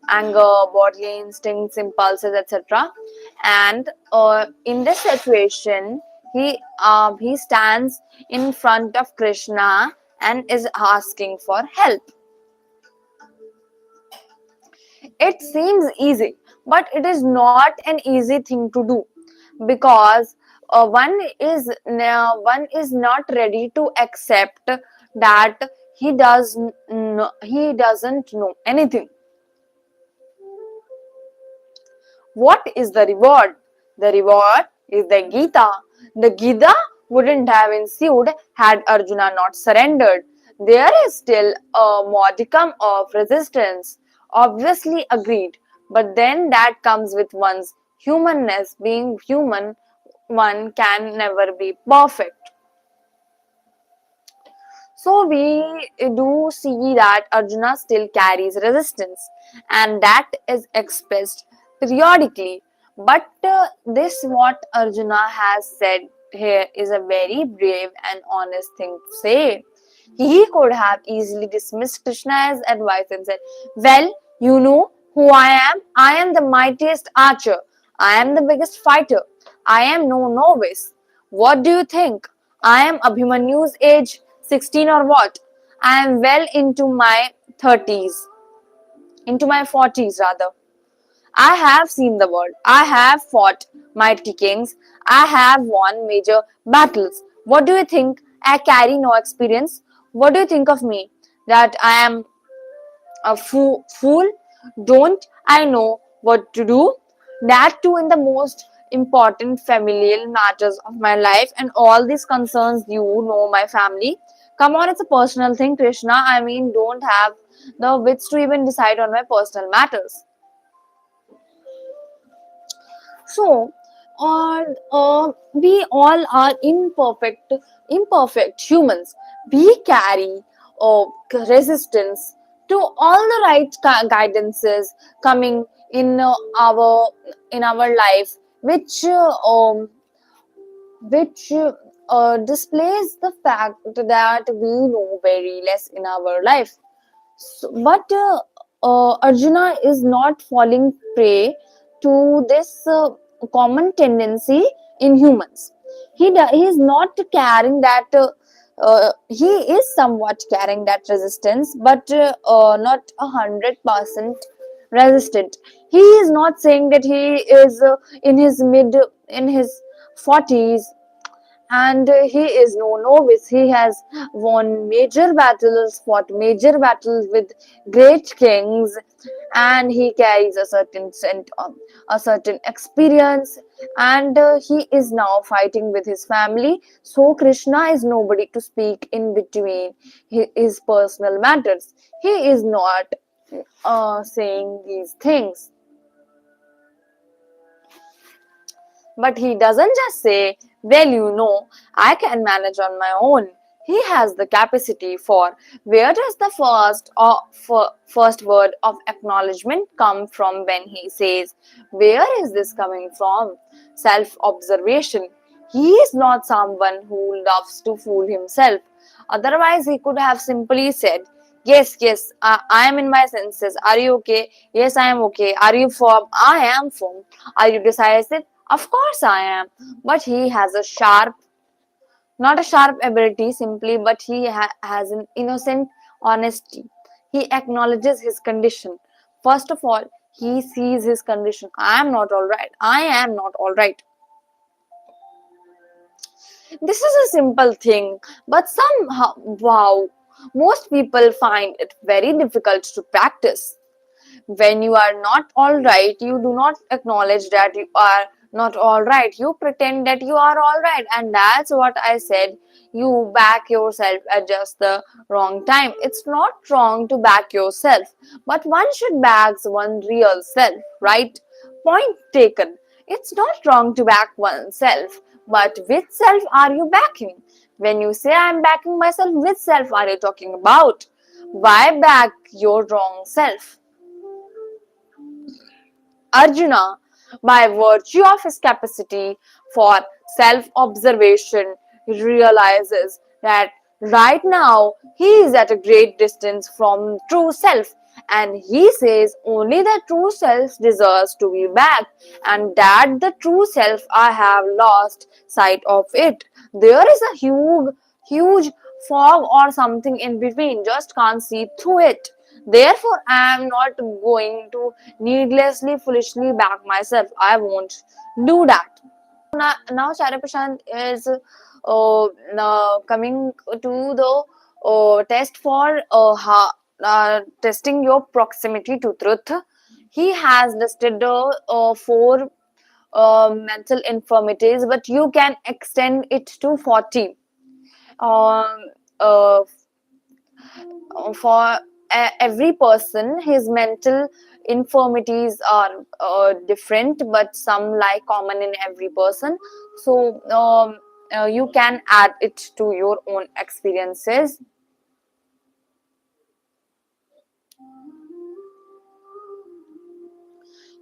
anger, bodily instincts, impulses, etc. And in this situation, he stands in front of Krishna and is asking for help. It seems easy, but it is not an easy thing to do, because one is not ready to accept that he doesn't know anything. What is the reward? The reward is the Gita. The Gita wouldn't have ensued had Arjuna not surrendered. There is still a modicum of resistance, obviously agreed, but then that comes with one's humanness. Being human, one can never be perfect. So we do see that Arjuna still carries resistance, and that is expressed periodically. But this what Arjuna has said here is a very brave and honest thing to say. He could have easily dismissed Krishna's advice and said, well, you know who I am? I am the mightiest archer. I am the biggest fighter. I am no novice. What do you think? I am Abhimanyu's age 16 or what? I am well into my 30s, into my 40s rather. I have seen the world. I have fought mighty kings. I have won major battles. What do you think? I carry no experience. What do you think of me? That I am a fool? Don't I know what to do? That too in the most important familial matters of my life, and all these concerns, my family. Come on, it's a personal thing, Krishna. I mean, don't have the wits to even decide on my personal matters. So, we all are imperfect humans. We carry resistance to all the right guidances coming our in our life, which displays the fact that we know very less in our life. But Arjuna is not falling prey to this common tendency in humans. He is not carrying that. He is somewhat carrying that resistance, but not 100% resistant. He is not saying that he is in his 40s, and he is no novice. He has won major battles, fought major battles with great kings, and he carries a certain experience, and he is now fighting with his family. So Krishna is nobody to speak in between his personal matters. He is not saying these things. But he doesn't just say, well, I can manage on my own. He has the capacity for. Where does the first word of acknowledgement come from when he says, where is this coming from? Self-observation. He is not someone who loves to fool himself. Otherwise, he could have simply said, yes, I am in my senses. Are you okay? Yes, I am okay. Are you firm? I am firm. Are you decisive? Of course I am. But he has not a sharp ability simply, but he has an innocent honesty. He acknowledges his condition. First of all, he sees his condition. I am not all right. I am not all right. This is a simple thing, but somehow, wow, most people find it very difficult to practice. When you are not all right, you do not acknowledge that you are not all right. You pretend that you are all right, and that's what I said. You back yourself at just the wrong time. It's not wrong to back yourself, but one should back one's real self, right? Point taken. It's not wrong to back oneself, but which self are you backing? When you say I'm backing myself, which self are you talking about? Why back your wrong self? Arjuna, by virtue of his capacity for self observation, realizes that right now he is at a great distance from true self, and he says only the true self deserves to be back, and that the true self I have lost sight of it. There is a huge fog or something in between, just can't see through it. Therefore, I am not going to needlessly, foolishly back myself. I won't do that. Now Acharya Prashant is coming to the test for testing your proximity to truth. He has listed four mental infirmities, but you can extend it to 40. Um, uh, for every person, his mental infirmities are different, but some lie common in every person. So you can add it to your own experiences.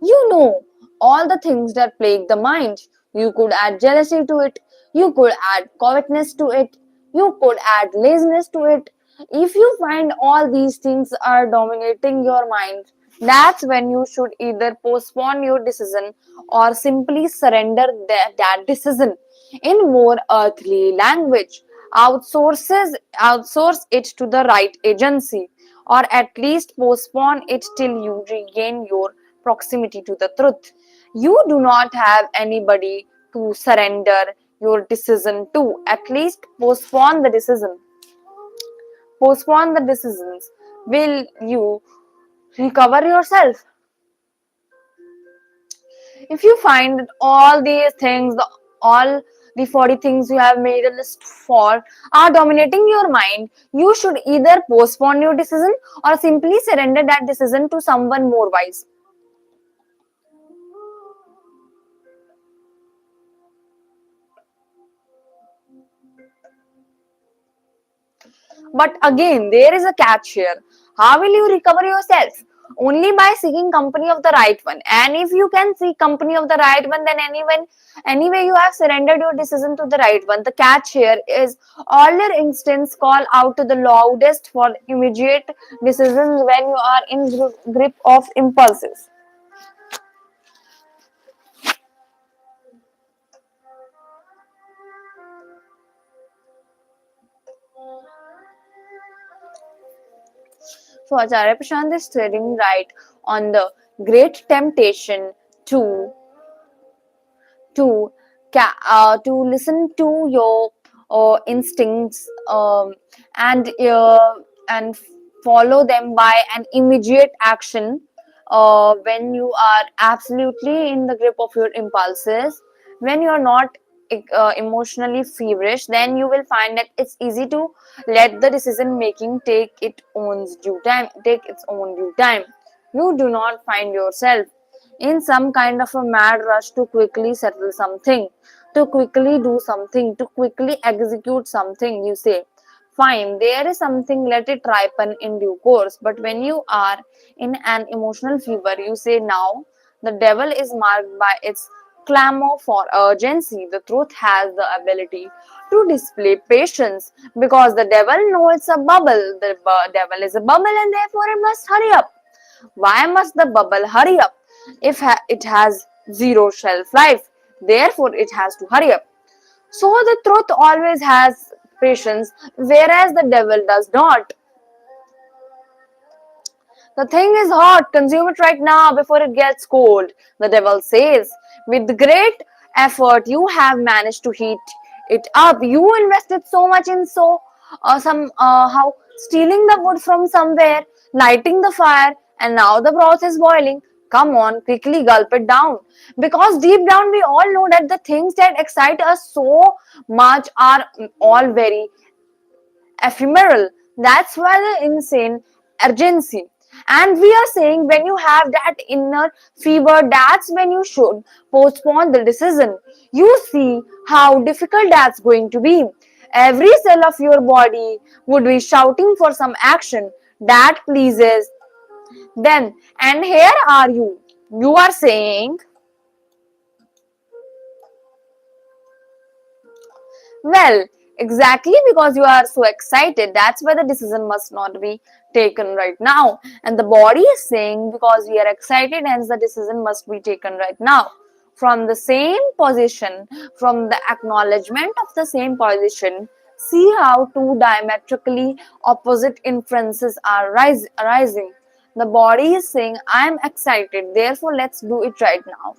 You know all the things that plague the mind. You could add jealousy to it, you could add covetousness to it, you could add laziness to it. If you find all these things are dominating your mind, that's when you should either postpone your decision or simply surrender that decision. In more earthly language, outsource it to the right agency, or at least postpone it till you regain your proximity to the truth. You do not have anybody to surrender your decision to. At least postpone the decision. Postpone the decisions. Will you recover yourself? If you find that all these things, all the 40 things you have made a list for are dominating your mind, you should either postpone your decision or simply surrender that decision to someone more wise. But again, there is a catch here. How will you recover yourself? Only by seeking company of the right one. And if you can seek company of the right one, then anyway you have surrendered your decision to the right one. The catch here is all your instincts call out to the loudest for immediate decisions when you are in grip of impulses. So Acharya Prashant is treading right on the great temptation to to to listen to your instincts, and follow them by an immediate action when you are absolutely in the grip of your impulses. When you are not emotionally feverish, then you will find that it's easy to let the decision making take its own due time. You do not find yourself in some kind of a mad rush to quickly settle something, to quickly do something, to quickly execute something. You say, fine, there is something, let it ripen in due course. But when you are in an emotional fever, you say, now the devil is marked by its clamor for urgency. The truth has the ability to display patience because the devil knows it's a bubble. The devil is a bubble and therefore it must hurry up. Why must the bubble hurry up if it has zero shelf life? Therefore, it has to hurry up. So, the truth always has patience, whereas the devil does not. The thing is hot, consume it right now before it gets cold, the devil says. With great effort, you have managed to heat it up. You invested so much in how stealing the wood from somewhere, lighting the fire, and now the broth is boiling. Come on, quickly gulp it down. Because deep down, we all know that the things that excite us so much are all very ephemeral. That's why the insane urgency. And we are saying when you have that inner fever, that's when you should postpone the decision. You see how difficult that's going to be. Every cell of your body would be shouting for some action that pleases them. And here are you. You are saying, well, exactly because you are so excited, that's why the decision must not be taken right now. And the body is saying, because we are excited, hence the decision must be taken right now. From the same position, from the acknowledgement of the same position, see how two diametrically opposite inferences are arising. The body is saying, I am excited, therefore let's do it right now.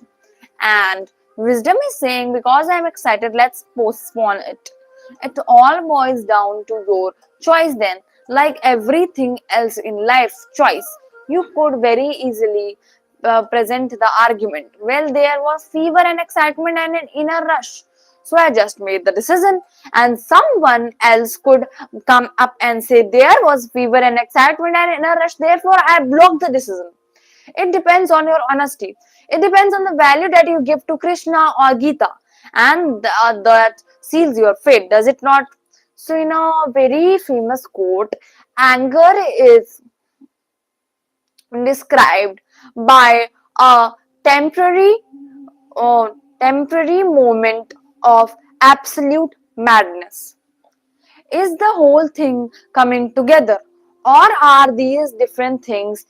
And wisdom is saying, because I am excited, let's postpone it. It all boils down to your choice then. Like everything else in life, choice. You could very easily present the argument. Well, there was fever and excitement and an inner rush. So I just made the decision, and someone else could come up and say there was fever and excitement and inner rush, therefore I blocked the decision. It depends on your honesty. It depends on the value that you give to Krishna or Gita, and that seals your fate, does it not? So, in a very famous quote, anger is described by a temporary temporary moment of absolute madness. Is the whole thing coming together, or are these different things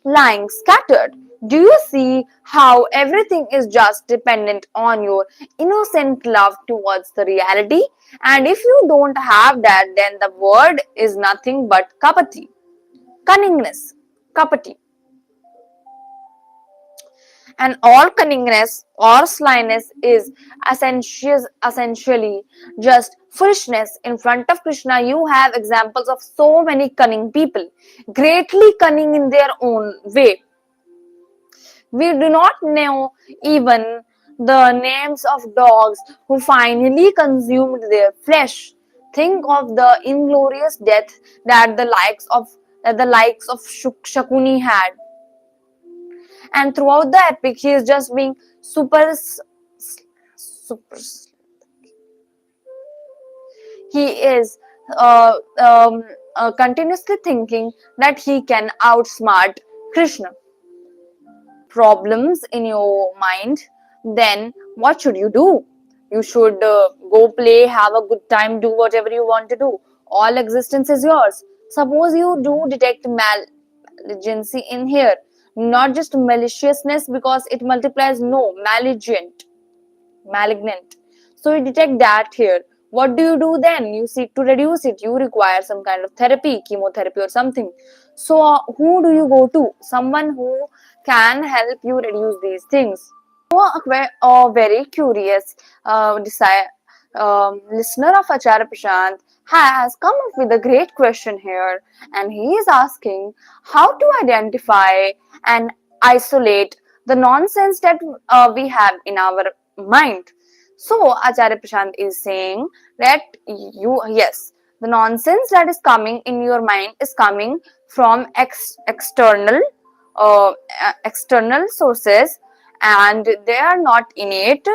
lying scattered? Do you see how everything is just dependent on your innocent love towards the reality? And if you don't have that, then the word is nothing but kapati, cunningness, kapati. And all cunningness or slyness is essentially just foolishness. In front of Krishna, you have examples of so many cunning people, greatly cunning in their own way. We do not know even the names of dogs who finally consumed their flesh. Think of the inglorious death that the likes of Shakuni had. And throughout the epic, he is just being super. He is continuously thinking that he can outsmart Krishna. Problems in your mind, then what should you do? You should go play, have a good time, do whatever you want to do. All existence is yours. Suppose you do detect malignancy in here, not just maliciousness because it multiplies, no, malignant. So you detect that here. What do you do then? You seek to reduce it. You require some kind of therapy, chemotherapy or something. So who do you go to? Someone who can help you reduce these things. So a very curious listener of Acharya Prashant has come up with a great question here, and he is asking how to identify and isolate the nonsense that we have in our mind. So Acharya Prashant is saying that the nonsense that is coming in your mind is coming from uh, external sources, and they are not innate.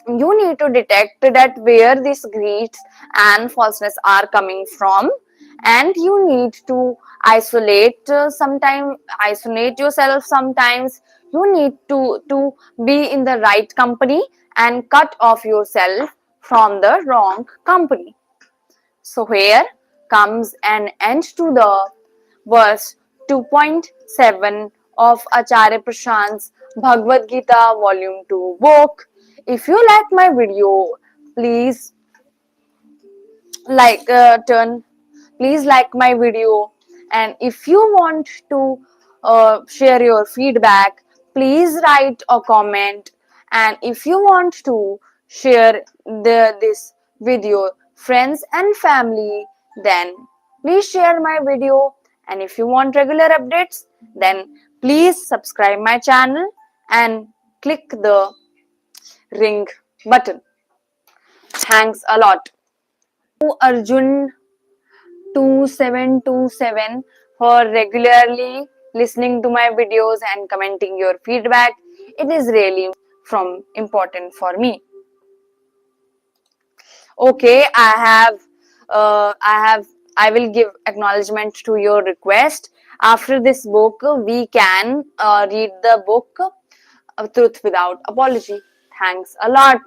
You need to detect that where these greeds and falseness are coming from, and you need to isolate yourself. Sometimes you need to be in the right company and cut off yourself from the wrong company. So here comes an end to the verse 2.7 of Acharya Prashant's Bhagavad Gita Volume 2 book. If you like my video, please like turn please like my video, and if you want to share your feedback, please write a comment, and if you want to share this video friends and family, then please share my video, and if you want regular updates, then please subscribe my channel and click the ring button. Thanks a lot. Arjun 2727 for regularly listening to my videos and commenting your feedback. It is really from important for me. Okay, I will give acknowledgement to your request. After this book, we can read the book Truth Without Apology. Thanks a lot.